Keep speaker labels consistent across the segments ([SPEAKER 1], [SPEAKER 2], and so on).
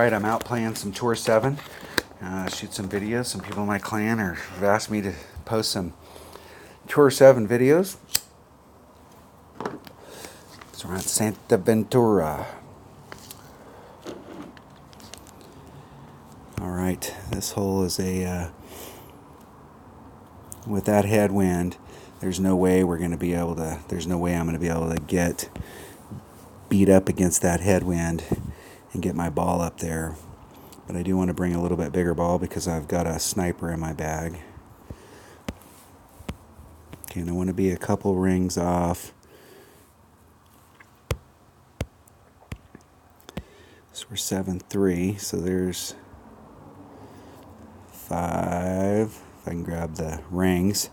[SPEAKER 1] Alright, I'm out playing some Tour 7. Shoot some videos. Some people in my clan have asked me to post some Tour 7 videos. So we're at Santa Ventura. Alright, this hole is a... with that headwind, there's no way we're going to be able to... There's no way I'm going to be able to get beat up against that headwind and get my ball up there. But I do want to bring a little bit bigger ball because I've got a sniper in my bag. Okay, and I want to be a couple rings off. So we're 7-3, so there's 5. If I can grab the rings.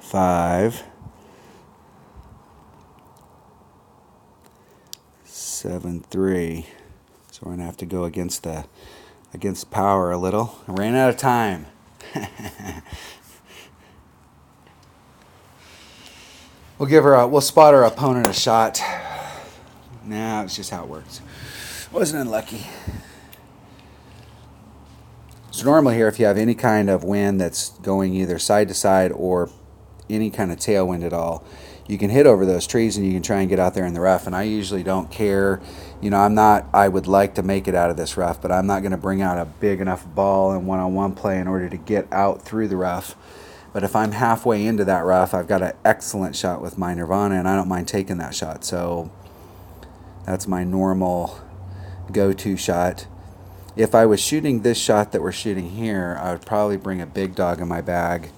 [SPEAKER 1] 5. 7-3. So we're gonna have to go against power a little. I ran out of time. We'll spot our opponent a shot. Nah, it's just how it works. Wasn't unlucky. So normally here, if you have any kind of wind that's going either side to side or any kind of tailwind at all, you can hit over those trees and you can try and get out there in the rough. And I usually don't care. You know, I would like to make it out of this rough, but I'm not going to bring out a big enough ball in one-on-one play in order to get out through the rough. But if I'm halfway into that rough, I've got an excellent shot with my Nirvana, and I don't mind taking that shot. So that's my normal go-to shot. If I was shooting this shot that we're shooting here, I would probably bring a big dog in my bag,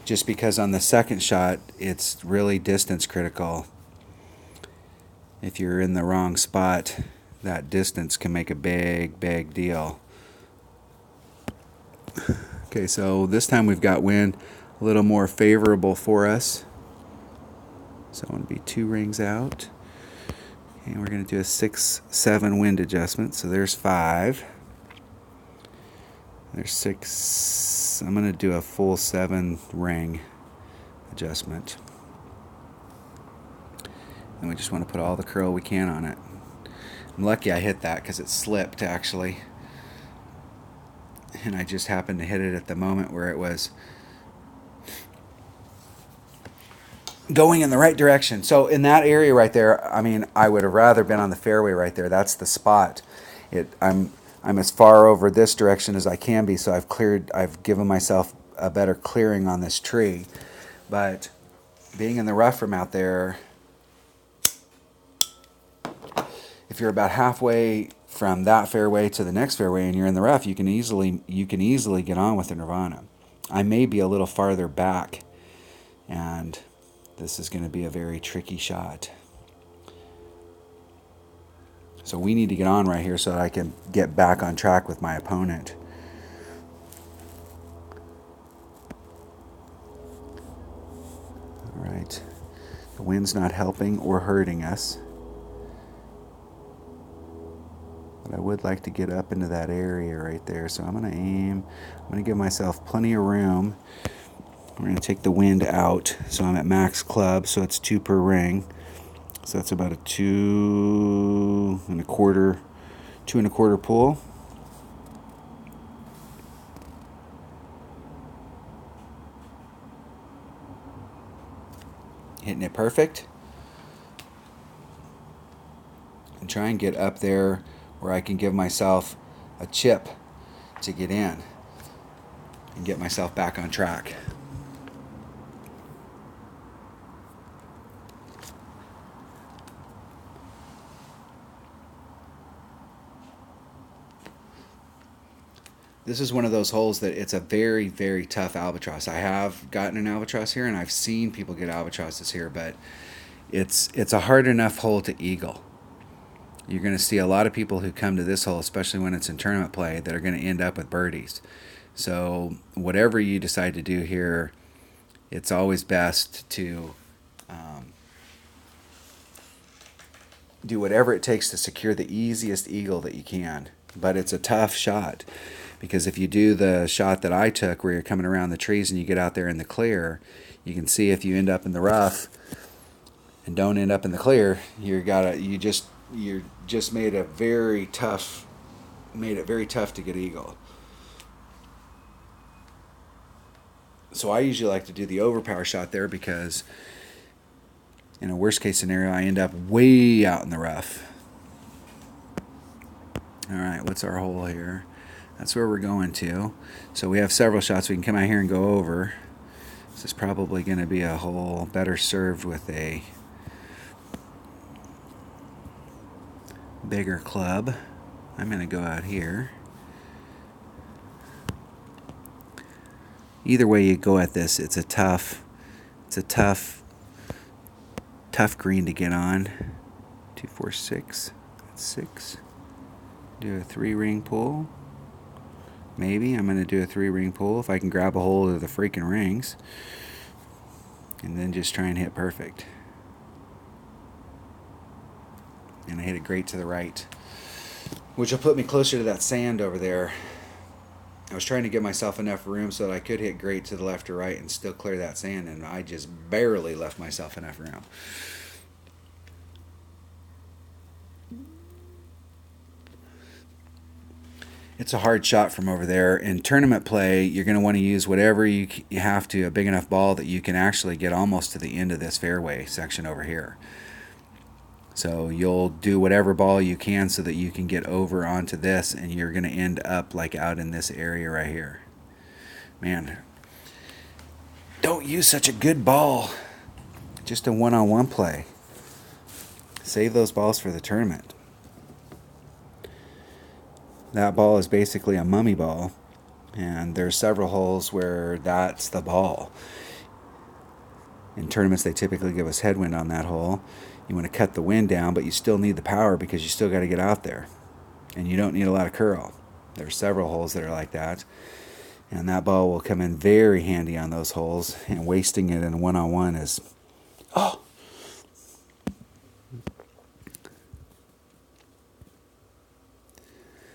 [SPEAKER 1] just because on the second shot, it's really distance critical. If you're in the wrong spot, that distance can make a big, big deal. Okay, so this time we've got wind a little more favorable for us. So I want to be 2 rings out. And we're going to do a 6-7 wind adjustment. So there's 5. There's 6. I'm going to do a full 7 ring adjustment. And we just want to put all the curl we can on it. I'm lucky I hit that because it slipped actually. And I just happened to hit it at the moment where it was going in the right direction. So in that area right there, I mean, I would have rather been on the fairway right there. That's the spot. I'm as far over this direction as I can be, so I've given myself a better clearing on this tree. But being in the rough from out there, if you're about halfway from that fairway to the next fairway and you're in the rough, you can easily get on with the Nirvana. I may be a little farther back, and this is going to be a very tricky shot. So we need to get on right here so that I can get back on track with my opponent. All right. The wind's not helping or hurting us. But I would like to get up into that area right there. So I'm going to aim. I'm going to give myself plenty of room. We're going to take the wind out. So I'm at max club, so it's 2 per ring. So that's about a 2 1/4 pull. Hitting it perfect. And try and get up there where I can give myself a chip to get in and get myself back on track. This is one of those holes that it's a very, very tough albatross. I have gotten an albatross here, and I've seen people get albatrosses here, but it's a hard enough hole to eagle. You're going to see a lot of people who come to this hole, especially when it's in tournament play, that are going to end up with birdies. So whatever you decide to do here, it's always best to do whatever it takes to secure the easiest eagle that you can. But it's a tough shot, because if you do the shot that I took where you're coming around the trees and you get out there in the clear, you can see if you end up in the rough and don't end up in the clear, you just made a very tough made it very tough to get eagle. So I usually like to do the overpower shot there because in a worst case scenario, I end up way out in the rough. All right, what's our hole here? That's where we're going to. So we have several shots we can come out here and go over. This is probably going to be a hole better served with a bigger club. I'm going to go out here. Either way you go at this, it's a tough green to get on. 2, 4, 6. That's 6. Do a 3-ring pull. Maybe I'm going to do a 3-ring pull if I can grab a hold of the freaking rings. And then just try and hit perfect. And I hit it great to the right, which will put me closer to that sand over there. I was trying to give myself enough room so that I could hit great to the left or right and still clear that sand, and I just barely left myself enough room. It's a hard shot from over there. In tournament play, you're going to want to use whatever you have to, a big enough ball that you can actually get almost to the end of this fairway section over here. So you'll do whatever ball you can so that you can get over onto this, and you're going to end up like out in this area right here. Man, don't use such a good ball. Just a one-on-one play. Save those balls for the tournament. That ball is basically a mummy ball, and there's several holes where that's the ball. In tournaments, they typically give us headwind on that hole. You want to cut the wind down, but you still need the power because you still got to get out there. And you don't need a lot of curl. There's several holes that are like that. And that ball will come in very handy on those holes. And wasting it in one-on-one is... Oh!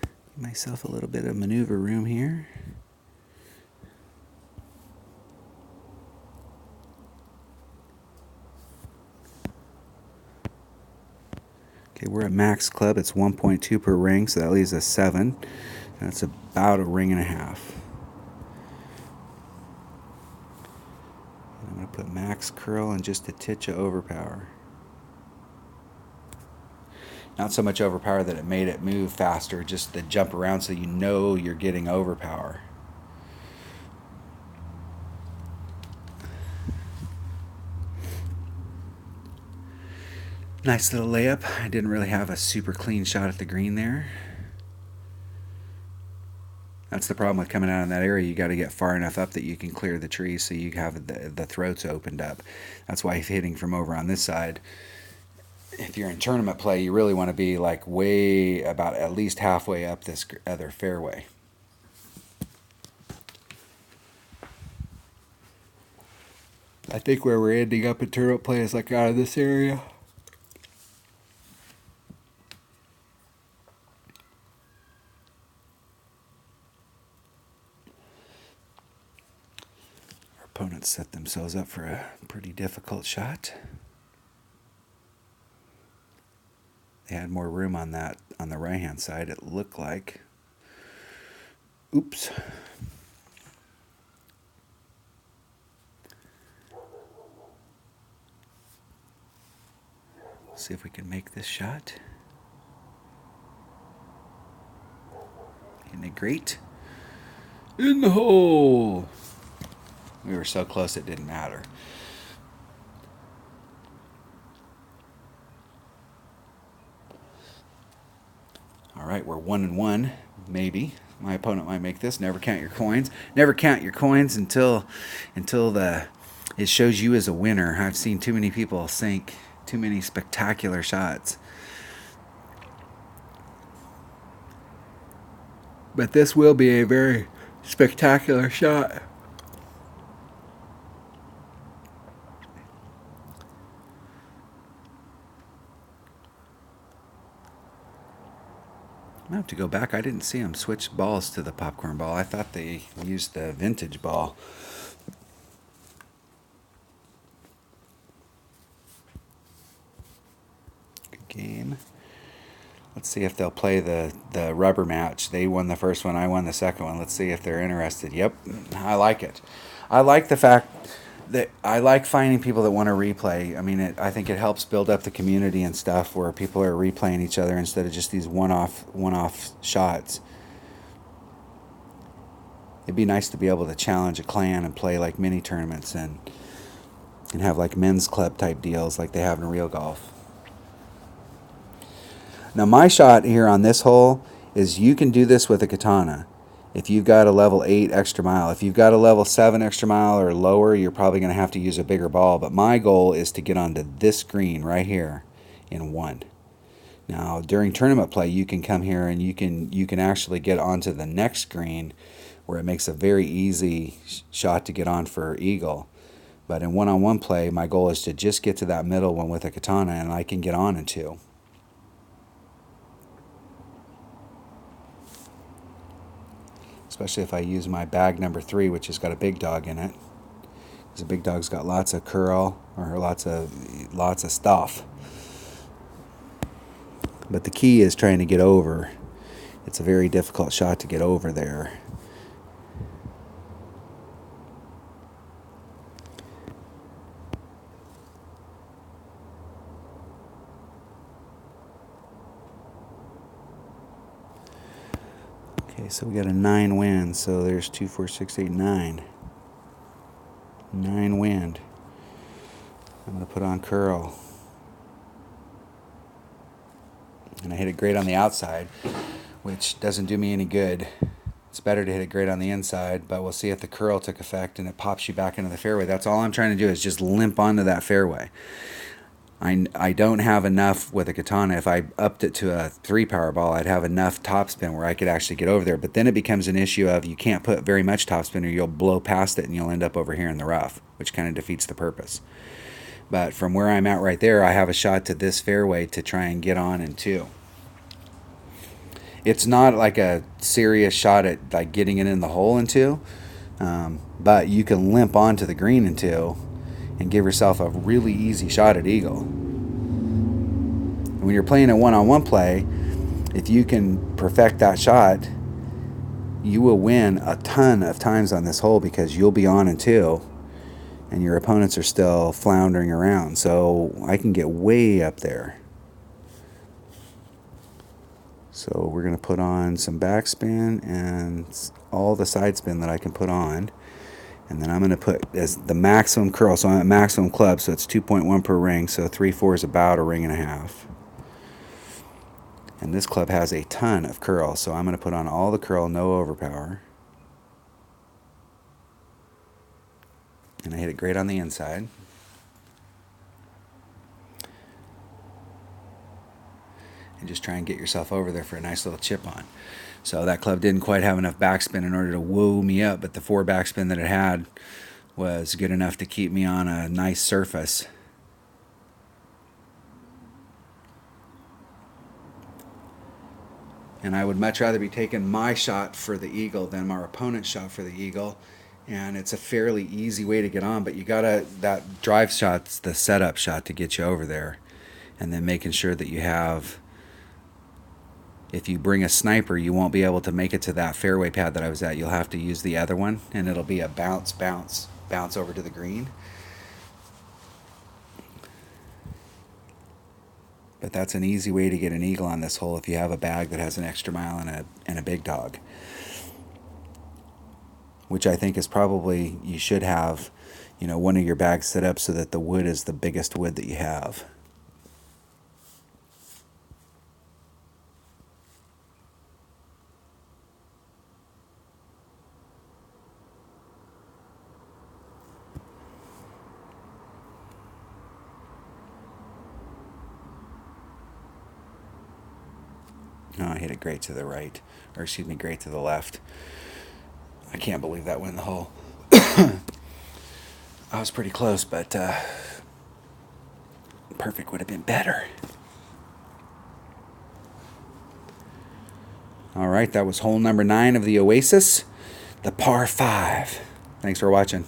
[SPEAKER 1] Give myself a little bit of maneuver room here. Okay, we're at max club. It's 1.2 per ring, so that leaves us 7. That's about a ring and a half. I'm going to put max curl and just a titch of overpower. Not so much overpower that it made it move faster, just the jump around so you know you're getting overpower. Nice little layup. I didn't really have a super clean shot at the green there. That's the problem with coming out in that area. You got to get far enough up that you can clear the trees so you have the throats opened up. That's why hitting from over on this side, if you're in tournament play, you really want to be like way about at least halfway up this other fairway. I think where we're ending up in tournament play is like out of this area. Opponents set themselves up for a pretty difficult shot. They had more room on that on the right hand side, it looked like. Oops. See if we can make this shot. Isn't it great? In the hole. We were so close it didn't matter. All right, we're 1-1, maybe. My opponent might make this. Never count your coins. Never count your coins until it shows you as a winner. I've seen too many people sink too many spectacular shots. But this will be a very spectacular shot. I have to go back. I didn't see them switch balls to the popcorn ball. I thought they used the vintage ball. Good game. Let's see if they'll play the rubber match. They won the first one, I won the second one. Let's see if they're interested. Yep, I like it. I like the fact that I like finding people that want to replay. I mean, I think it helps build up the community and stuff where people are replaying each other instead of just these one-off shots. It'd be nice to be able to challenge a clan and play like mini tournaments and have like men's club type deals like they have in real golf. Now my shot here on this hole is you can do this with a katana. If you've got a level 8 extra mile, if you've got a level 7 extra mile or lower, you're probably going to have to use a bigger ball. But my goal is to get onto this green right here in 1. Now during tournament play, you can come here and you can actually get onto the next green where it makes a very easy shot to get on for eagle. But in one-on-one play, my goal is to just get to that middle one with a katana, and I can get on in 2. Especially if I use my bag number 3, which has got a big dog in it. Because the big dog's got lots of curl or lots of stuff. But the key is trying to get over. It's a very difficult shot to get over there. Okay, so we got a 9 wind, so there's 2, 4, 6, 8, 9. 9 wind. I'm going to put on curl. And I hit it great on the outside, which doesn't do me any good. It's better to hit it great on the inside, but we'll see if the curl took effect and it pops you back into the fairway. That's all I'm trying to do is just limp onto that fairway. I don't have enough with a katana. If I upped it to a 3 power ball, I'd have enough topspin where I could actually get over there. But then it becomes an issue of you can't put very much topspin or you'll blow past it and you'll end up over here in the rough, which kind of defeats the purpose. But from where I'm at right there, I have a shot to this fairway to try and get on in 2. It's not like a serious shot at like getting it in the hole in 2, but you can limp onto the green in 2 and give yourself a really easy shot at eagle. When you're playing a one-on-one play, if you can perfect that shot, you will win a ton of times on this hole because you'll be on in 2 and your opponents are still floundering around. So I can get way up there. So we're going to put on some backspin and all the side spin that I can put on. And then I'm going to put as the maximum curl. So I'm at maximum club, so it's 2.1 per ring. So 3/4 is about a ring and a half. And this club has a ton of curl, so I'm going to put on all the curl, no overpower. And I hit it great on the inside. And just try and get yourself over there for a nice little chip on. So that club didn't quite have enough backspin in order to woo me up, but the 4 backspin that it had was good enough to keep me on a nice surface. And I would much rather be taking my shot for the eagle than my opponent's shot for the eagle. And it's a fairly easy way to get on, but you gotta, that drive shot's the setup shot to get you over there. And then making sure that you have, if you bring a sniper, you won't be able to make it to that fairway pad that I was at. You'll have to use the other one, and it'll be a bounce over to the green. But that's an easy way to get an eagle on this hole if you have a bag that has an extra mile and a big dog. Which I think is probably, you should have, one of your bags set up so that the wood is the biggest wood that you have. Oh, I hit it great to the right, or excuse me, great to the left. I can't believe that went in the hole. I was pretty close, but perfect would have been better. All right, that was hole number 9 of the Oasis, the par 5. Thanks for watching.